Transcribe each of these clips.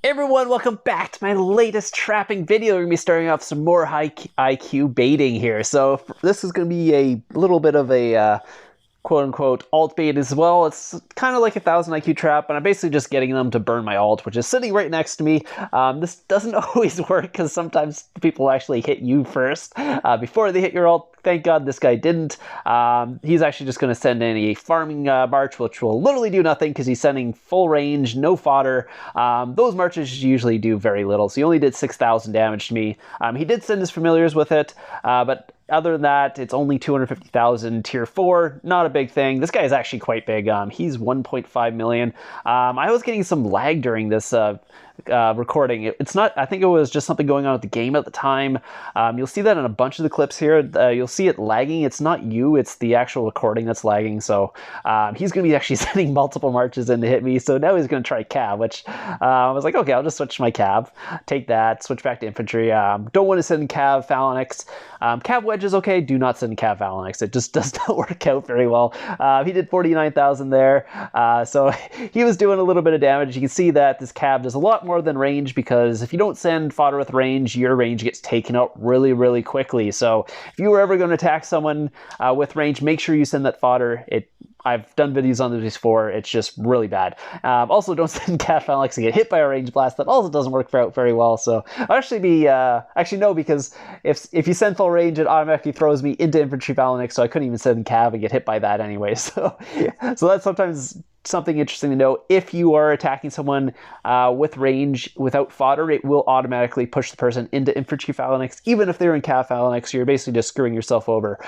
Hey everyone, welcome back to my latest trapping video. We're going to be starting off some more high IQ baiting here. So this is going to be a little bit of a quote-unquote alt bait as well. It's kind of like a 1000 IQ trap, and I'm basically just getting them to burn my alt, which is sitting right next to me. This doesn't always work because sometimes people actually hit you first before they hit your alt. Thank God this guy didn't. He's actually just going to send in a farming march, which will literally do nothing because he's sending full range, no fodder. Those marches usually do very little, so he only did 6,000 damage to me. He did send his familiars with it, but other than that, it's only 250,000 tier 4. Not a big thing. This guy is actually quite big. He's 1.5 million. I was getting some lag during this recording. It's not, I think it was just something going on with the game at the time. You'll see that in a bunch of the clips here. You'll see it lagging. It's not you, it's the actual recording that's lagging. So he's going to be actually sending multiple marches in to hit me. So now he's going to try cav, which I was like, okay, I'll just switch my cav. Take that, switch back to infantry. Don't want to send cav phalanx. Cav wedge is okay. Do not send cav phalanx. It just does not work out very well. He did 49,000 there. So he was doing a little bit of damage. You can see that this cav does a lot more than range, because if you don't send fodder with range, your range gets taken out really, really quickly. So if you were ever going to attack someone with range, make sure you send that fodder. I've done videos on this before. It's just really bad. Also, don't send cav phalanx to get hit by a range blast. That also doesn't work out very well. So I'll actually be actually no, because if you send full range, it automatically throws me into infantry phalanx. So I couldn't even send cav and get hit by that anyway. So that's sometimes something interesting to know. If you are attacking someone with range without fodder, it will automatically push the person into infantry phalanx. Even if they're in cav phalanx, you're basically just screwing yourself over.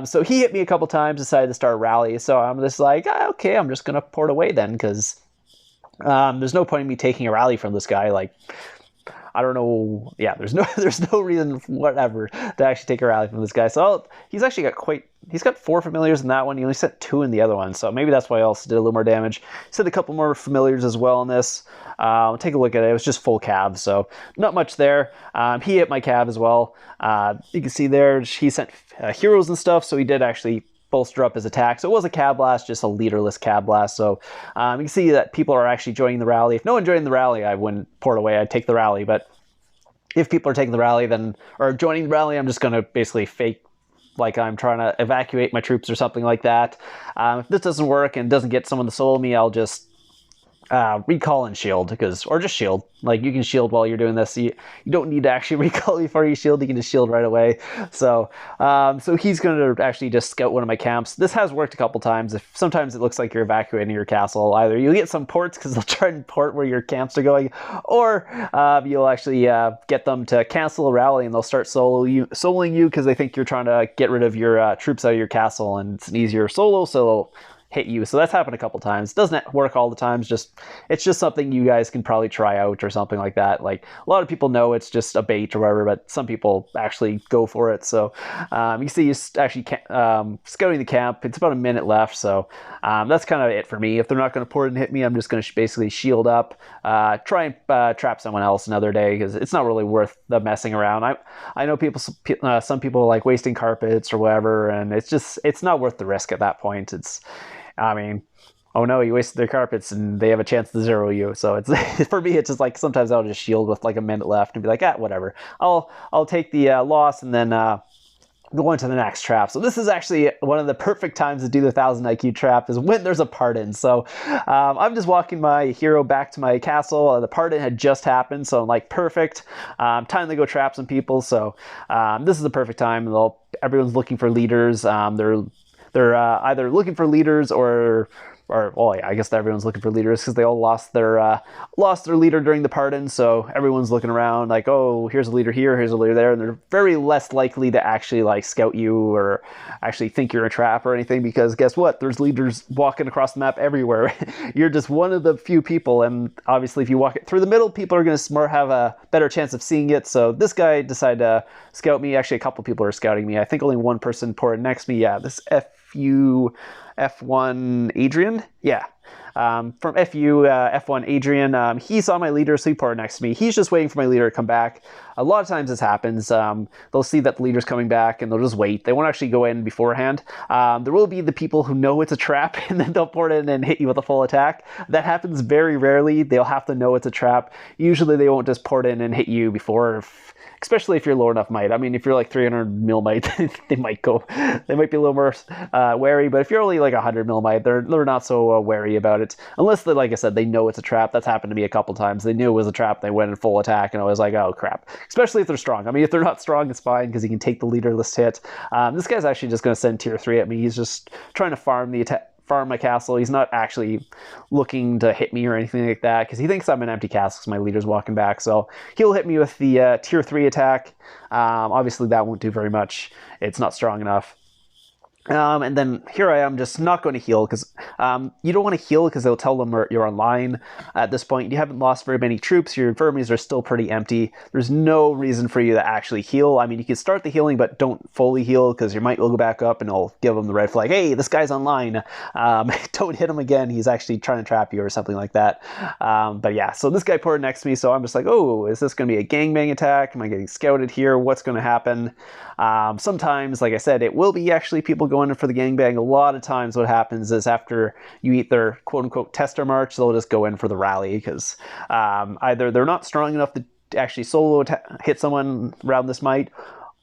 So he hit me a couple times, decided to start a rally. So I'm just like, okay, I'm just going to port away then, because there's no point in me taking a rally from this guy. Like, I don't know. Yeah, there's no reason whatever to actually take a rally from this guy. So he's actually got he's got 4 familiars in that one. He only sent 2 in the other one. So maybe that's why I also did a little more damage. Sent a couple more familiars as well in this. Take a look at it. It was just full cav, so not much there. He hit my cav as well. You can see there he sent heroes and stuff. So he did actually bolster up his attack. So it was a cav blast, just a leaderless cav blast. So you can see that people are actually joining the rally. If no one joined the rally, I wouldn't port away. I'd take the rally. But if people are taking the rally, or joining the rally, I'm just going to basically fake like I'm trying to evacuate my troops or something like that. If this doesn't work and doesn't get someone to solo me, I'll just recall and shield, or just shield. Like, you can shield while you're doing this. You don't need to actually recall before you shield. You can just shield right away. So he's going to actually just scout one of my camps. This has worked a couple times. Sometimes it looks like you're evacuating your castle. Either you'll get some ports because they'll try and port where your camps are going, or you'll actually get them to cancel a rally and they'll start soloing you because they think you're trying to get rid of your troops out of your castle, and it's an easier solo, so they'll hit you. So that's happened a couple times. Doesn't work all the time. It's just something you guys can probably try out or something like that. Like, a lot of people know it's just a bait or whatever, but some people actually go for it. So you see he's actually scouting the camp. It's about a minute left, so that's kind of it for me. If they're not going to port and hit me, I'm just going to basically shield up, try and trap someone else another day, because it's not really worth the messing around. I know some people like wasting carpets or whatever, and it's not worth the risk at that point. I mean, oh no, you wasted their carpets and they have a chance to zero you. So it's for me, it's just like sometimes I'll just shield with like a minute left and be like, whatever. I'll take the loss and then go into the next trap. So this is actually one of the perfect times to do the 1000 IQ trap, is when there's a pardon. So I'm just walking my hero back to my castle. The pardon had just happened, so I'm like, perfect. Time to go trap some people. So this is the perfect time. Everyone's looking for leaders. They're either looking for leaders or well, yeah, I guess everyone's looking for leaders because they all lost their leader during the pardon. So everyone's looking around like, oh, here's a leader here, here's a leader there, and they're very less likely to actually like scout you or actually think you're a trap or anything, because guess what? There's leaders walking across the map everywhere. You're just one of the few people, and obviously if you walk it through the middle, people are going to have a better chance of seeing it. So this guy decided to scout me. Actually, a couple people are scouting me. I think only one person ported next to me. Yeah, this F1 Adrian. Yeah. from FU, F1 Adrian. He saw my leader, so he ported next to me. He's just waiting for my leader to come back. A lot of times this happens. They'll see that the leader's coming back and they'll just wait. They won't actually go in beforehand. There will be the people who know it's a trap and then they'll port in and hit you with a full attack. That happens very rarely. They'll have to know it's a trap. Usually they won't just port in and hit you before, especially if you're low enough might. I mean, if you're like 300 mil might, they might be a little more wary. But if you're only like 100 mil might, they're not so wary about it. Unless, they, like I said, they know it's a trap. That's happened to me a couple times. They knew it was a trap. They went in full attack, and I was like, oh crap. Especially if they're strong. I mean, if they're not strong, it's fine because he can take the leaderless hit. This guy's actually just going to send tier 3 at me. He's just trying to farm my castle. He's not actually looking to hit me or anything like that because he thinks I'm an empty castle because my leader's walking back. So he'll hit me with the tier 3 attack. Obviously that won't do very much. It's not strong enough. And then here I am just not going to heal because you don't want to heal because they'll tell them you're online. At this point, you haven't lost very many troops. Your infirmaries are still pretty empty. There's no reason for you to actually heal. I mean, you can start the healing, but don't fully heal because your might will go back up and it'll give them the red flag. Hey, this guy's online. Don't hit him again. He's actually trying to trap you or something like that. But yeah, so this guy poured next to me. So I'm just like, oh, is this going to be a gangbang attack? Am I getting scouted here? What's going to happen? Sometimes, like I said, it will be actually people going in for the gangbang. A lot of times what happens is after you eat their quote-unquote tester march, they'll just go in for the rally because either they're not strong enough to actually solo hit someone around this might,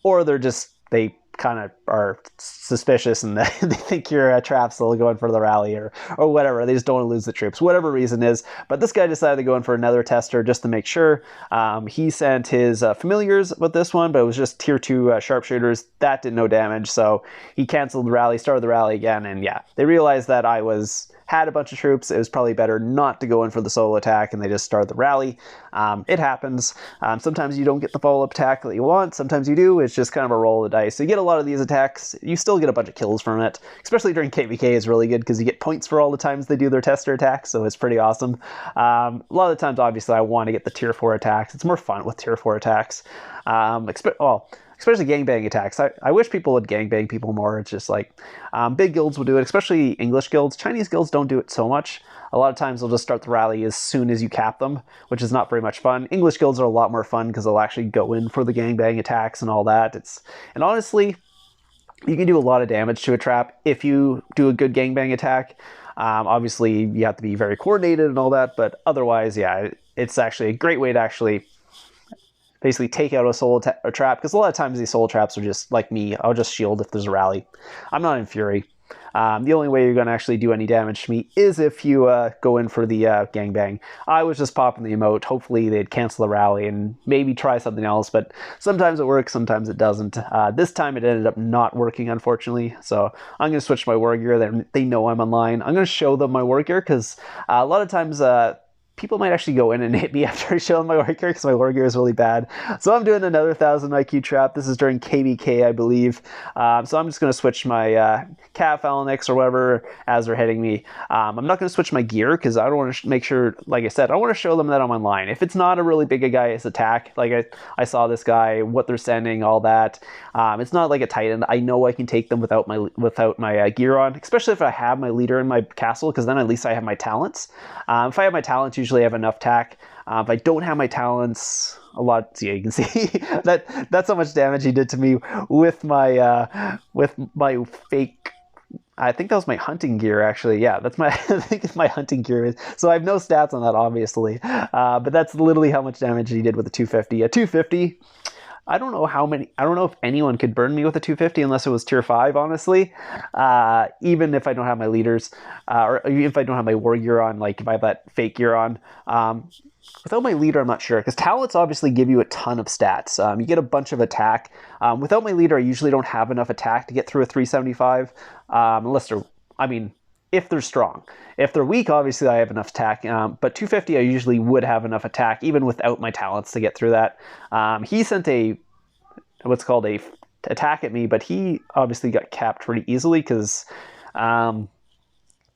or they kind of are suspicious and they think you're a trap, so they'll go in for the rally or whatever. They just don't want to lose the troops, whatever reason is. But this guy decided to go in for another tester just to make sure. He sent his familiars with this one, but it was just tier 2 sharpshooters. That did no damage, so he canceled the rally, started the rally again, and yeah, they realized that I had a bunch of troops. It was probably better not to go in for the solo attack, and they just started the rally. It happens. Sometimes you don't get the follow-up attack that you want. Sometimes you do. It's just kind of a roll of the dice. So you get a lot of these attacks. You still get a bunch of kills from it, especially during KVK is really good because you get points for all the times they do their tester attacks, so it's pretty awesome. A lot of the times, obviously, I want to get the tier 4 attacks. It's more fun with tier 4 attacks. Especially gangbang attacks. I wish people would gangbang people more. It's just like big guilds will do it, especially English guilds. Chinese guilds don't do it so much. A lot of times they'll just start the rally as soon as you cap them, which is not very much fun. English guilds are a lot more fun because they'll actually go in for the gangbang attacks and all that. And honestly, you can do a lot of damage to a trap if you do a good gangbang attack. Obviously, you have to be very coordinated and all that, but otherwise, yeah, it's actually a great way to actually basically take out a solo trap, because a lot of times these solo traps are just like me. I'll just shield if there's a rally. I'm not in Fury. The only way you're going to actually do any damage to me is if you go in for the gangbang. I was just popping the emote. Hopefully they'd cancel the rally and maybe try something else, but sometimes it works, sometimes it doesn't. This time it ended up not working, unfortunately, so I'm going to switch my war gear. They know I'm online. I'm going to show them my war gear, because a lot of times people might actually go in and hit me after I show them my war gear, because my war gear is really bad. So I'm doing another 1000 IQ trap. This is during KBK, I believe. So I'm just going to switch my Cat Phalanx or whatever as they're hitting me. I'm not going to switch my gear because I don't want to make sure, like I said, I want to show them that I'm online. If it's not a really big guy's attack, like I saw this guy, what they're sending, all that. It's not like a Titan. I know I can take them without my gear on, especially if I have my leader in my castle, because then at least I have my talents. If I have my talents, usually I have enough tack. If I don't have my talents, yeah, you can see that's how much damage he did to me with my fake. I think that was my hunting gear, actually. Yeah, that's I think it's my hunting gear. So I have no stats on that, obviously. But that's literally how much damage he did with a 250. A 250. I don't know if anyone could burn me with a 250 unless it was tier 5, honestly. Even if I don't have my leaders, or even if I don't have my war gear on, like if I have that fake gear on. Without my leader, I'm not sure, because talents obviously give you a ton of stats. You get a bunch of attack. Without my leader, I usually don't have enough attack to get through a 375, unless if they're strong. If they're weak, obviously I have enough attack, but 250 I usually would have enough attack, even without my talents, to get through that. He sent what's called a attack at me, but he obviously got capped pretty easily, because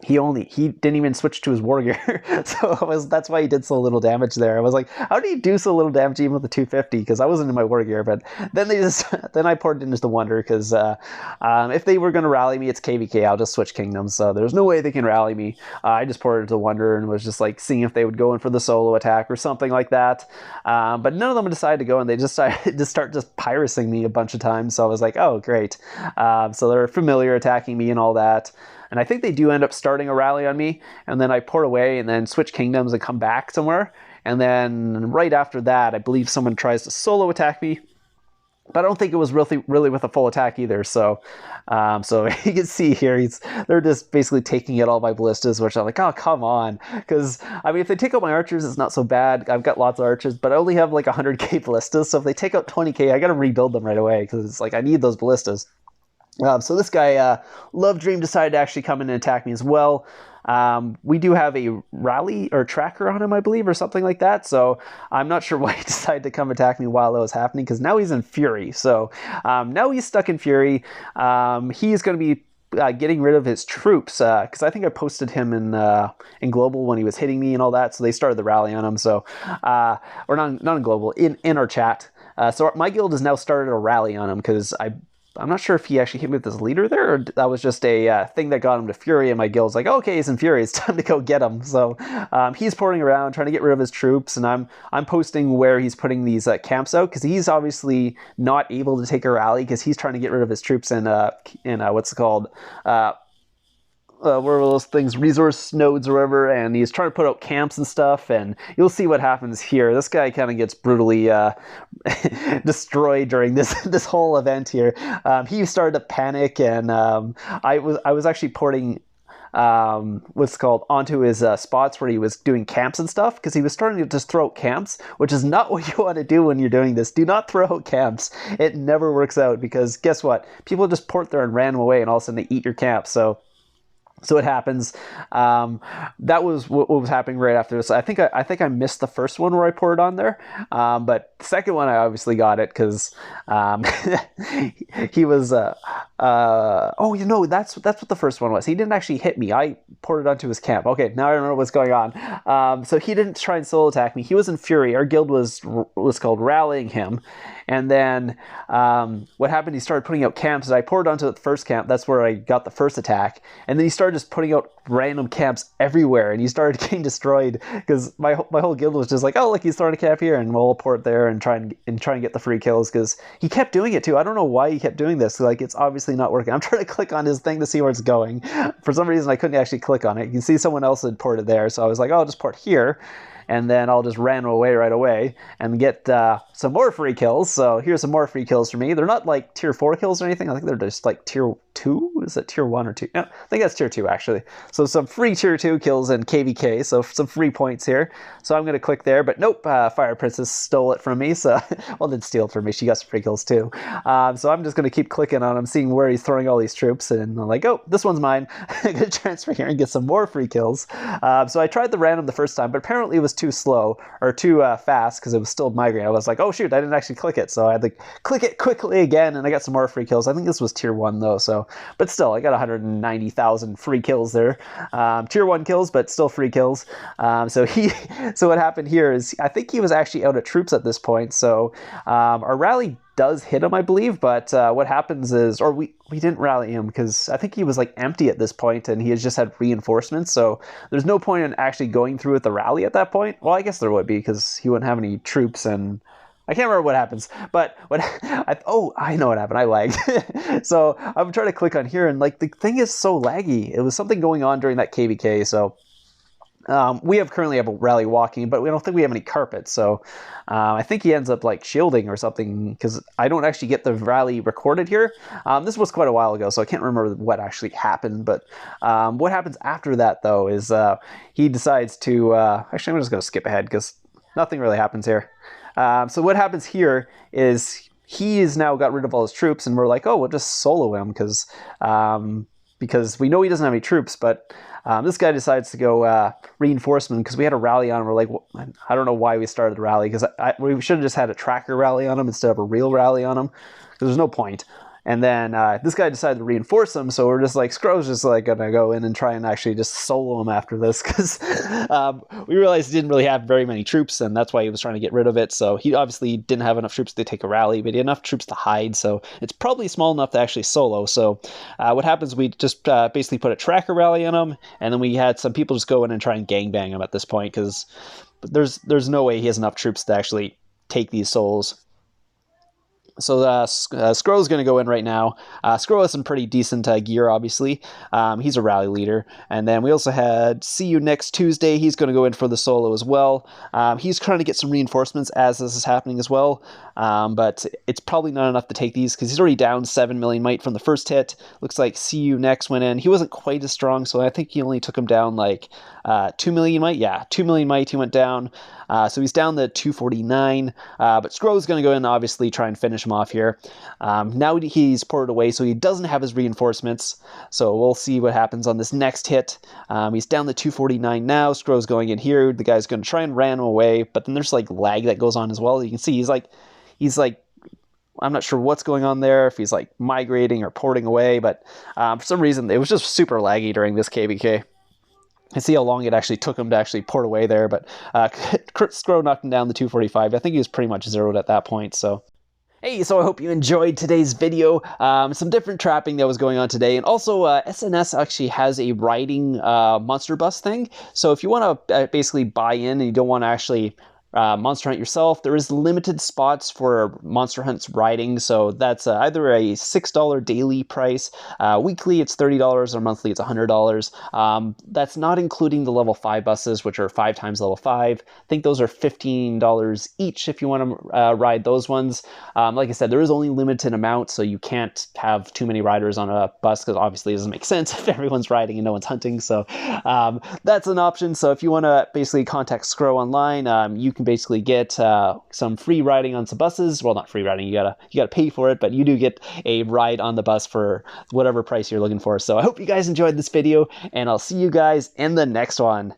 he didn't even switch to his war gear, so that's why he did so little damage there. I was like, how do you do so little damage even with the 250? Because I wasn't in my war gear, but then then I poured it into the Wonder because if they were going to rally me, it's KVK. I'll just switch kingdoms, so there's no way they can rally me. I just poured it into the Wonder and was just like seeing if they would go in for the solo attack or something like that. But none of them decided to go, and they just decided to start just pirating me a bunch of times. So I was like, oh great. So they're familiar attacking me and all that. And I think they do end up starting a rally on me, and then I port away and then switch kingdoms and come back somewhere. And then right after that, I believe someone tries to solo attack me, but I don't think it was really with a full attack either. So so you can see here, they're just basically taking out all my ballistas, which I'm like, oh, come on. Because, I mean, if they take out my archers, it's not so bad. I've got lots of archers, but I only have like 100k ballistas. So if they take out 20k, I got to rebuild them right away because it's like, I need those ballistas. So this guy, Love Dream, decided to actually come in and attack me as well. We do have a rally or tracker on him, I believe, or something like that. So I'm not sure why he decided to come attack me while that was happening, because now he's in Fury. So now he's stuck in Fury. He's going to be getting rid of his troops, because I think I posted him in Global when he was hitting me and all that. So they started the rally on him. So or not in Global, in our chat. So my guild has now started a rally on him because I'm not sure if he actually hit me with his leader there, or that was just a thing that got him to Fury, and my guild's like, okay, he's in Fury, it's time to go get him. So he's porting around, trying to get rid of his troops, and I'm posting where he's putting these camps out, because he's obviously not able to take a rally, because he's trying to get rid of his troops in what's it called? Where were those things, resource nodes or whatever, and he's trying to put out camps and stuff, and you'll see what happens here. This guy kind of gets brutally destroyed during this whole event here. He started to panic, and I was actually porting what's called onto his spots where he was doing camps and stuff, because he was starting to just throw out camps, which is not what you want to do when you're doing this. Do not throw out camps. It never works out, because guess what? People just port there and ran away, and all of a sudden they eat your camp. So it happens. That was what was happening right after this. I think I missed the first one where I poured on there, but the second one I obviously got it because he was. Oh, that's what the first one was. He didn't actually hit me. I poured it onto his camp. Okay, now I remember what's going on. So he didn't try and solo attack me. He was in Fury. Our guild was called rallying him. And then what happened, he started putting out camps, and I poured onto the first camp. That's where I got the first attack. And then he started just putting out random camps everywhere, and he started getting destroyed because my whole guild was just like, oh, look, he's throwing a camp here, and we'll port there and try and get the free kills, because he kept doing it too. I don't know why he kept doing this. Like, it's obviously not working. I'm trying to click on his thing to see where it's going. For some reason, I couldn't actually click on it. You can see someone else had ported there, so I was like, oh, I'll just port here. And then I'll just ran away right away and get some more free kills. So here's some more free kills for me. They're not like tier 4 kills or anything. I think they're just like tier 2. Is it tier 1 or 2? No, I think that's tier 2 actually. So some free tier 2 kills in KVK. So some free points here. So I'm going to click there. But nope, Fire Princess stole it from me. So, well, didn't steal it from me. She got some free kills too. So I'm just going to keep clicking on him, seeing where he's throwing all these troops. And I'm like, oh, this one's mine. I'm going to transfer here and get some more free kills. So I tried the random the first time, but apparently it was too slow or too fast because it was still migrating. I was like, oh shoot, I didn't actually click it. So I had to click it quickly again, and I got some more free kills. I think this was tier 1 though, so, but still, I got 190,000 free kills there. Tier 1 kills, but still free kills. So what happened here is, I think he was actually out of troops at this point. So our rally does hit him, I believe, but what happens is, or we didn't rally him because I think he was like empty at this point, and he has just had reinforcements, so there's no point in actually going through with the rally at that point. Well, I guess there would be, because he wouldn't have any troops, and I can't remember what happens, but I know what happened. I lagged. So I'm trying to click on here, and like the thing is so laggy. It was something going on during that KVK, so we currently have a rally walking, but we don't think we have any carpet. So I think he ends up like shielding or something, because I don't actually get the rally recorded here. This was quite a while ago, so I can't remember what actually happened. But what happens after that, though, is he decides to... actually, I'm just going to skip ahead because nothing really happens here. So what happens here is he has now got rid of all his troops, and we're like, oh, we'll just solo him because we know he doesn't have any troops, but... this guy decides to go reinforcement, because we had a rally on him. We're like, I don't know why we started the rally, because we should have just had a tracker rally on him instead of a real rally on him, because there's no point. And then this guy decided to reinforce him, so we're just like, Scro's just like gonna go in and try and actually just solo him after this, because we realized he didn't really have very many troops, and that's why he was trying to get rid of it. So he obviously didn't have enough troops to take a rally, but he had enough troops to hide, so it's probably small enough to actually solo. So what happens, we just basically put a tracker rally on him, and then we had some people just go in and try and gangbang him at this point, because there's no way he has enough troops to actually take these souls. So Skrull's going to go in right now. Skrull has some pretty decent gear, obviously. He's a rally leader. And then we also had See You Next Tuesday. He's going to go in for the solo as well. He's trying to get some reinforcements as this is happening as well. But it's probably not enough to take these, because he's already down 7 million might from the first hit. Looks like See You Next went in. He wasn't quite as strong, so I think he only took him down like 2 million might. Yeah, 2 million might he went down. So he's down to 249. But Skrull's going to go in and obviously try and finish him off here. Now he's ported away, so he doesn't have his reinforcements. So we'll see what happens on this next hit. He's down to 249 now. Skrull's going in here. The guy's going to try and ram him away, but then there's like lag that goes on as well. You can see he's like, I'm not sure what's going on there, if he's like migrating or porting away, but for some reason it was just super laggy during this KBK. And see how long it actually took him to actually port away there, but Skro knocked him down to 245. I think he was pretty much zeroed at that point, so. Hey, so I hope you enjoyed today's video. Some different trapping that was going on today, and also SNS actually has a riding monster bus thing. So if you want to basically buy in and you don't want to actually monster hunt yourself, there is limited spots for monster hunts riding, so that's either a $6 daily price, weekly it's $30, or monthly it's $100. That's not including the level 5 buses, which are 5 times level 5. I think those are $15 each if you want to ride those ones. Like I said, there is only limited amount, so you can't have too many riders on a bus, because obviously it doesn't make sense if everyone's riding and no one's hunting. So that's an option. So if you want to basically contact Skro online, you can basically get some free riding on some buses. Well, not free riding, you gotta pay for it, but you do get a ride on the bus for whatever price you're looking for. So I hope you guys enjoyed this video, and I'll see you guys in the next one.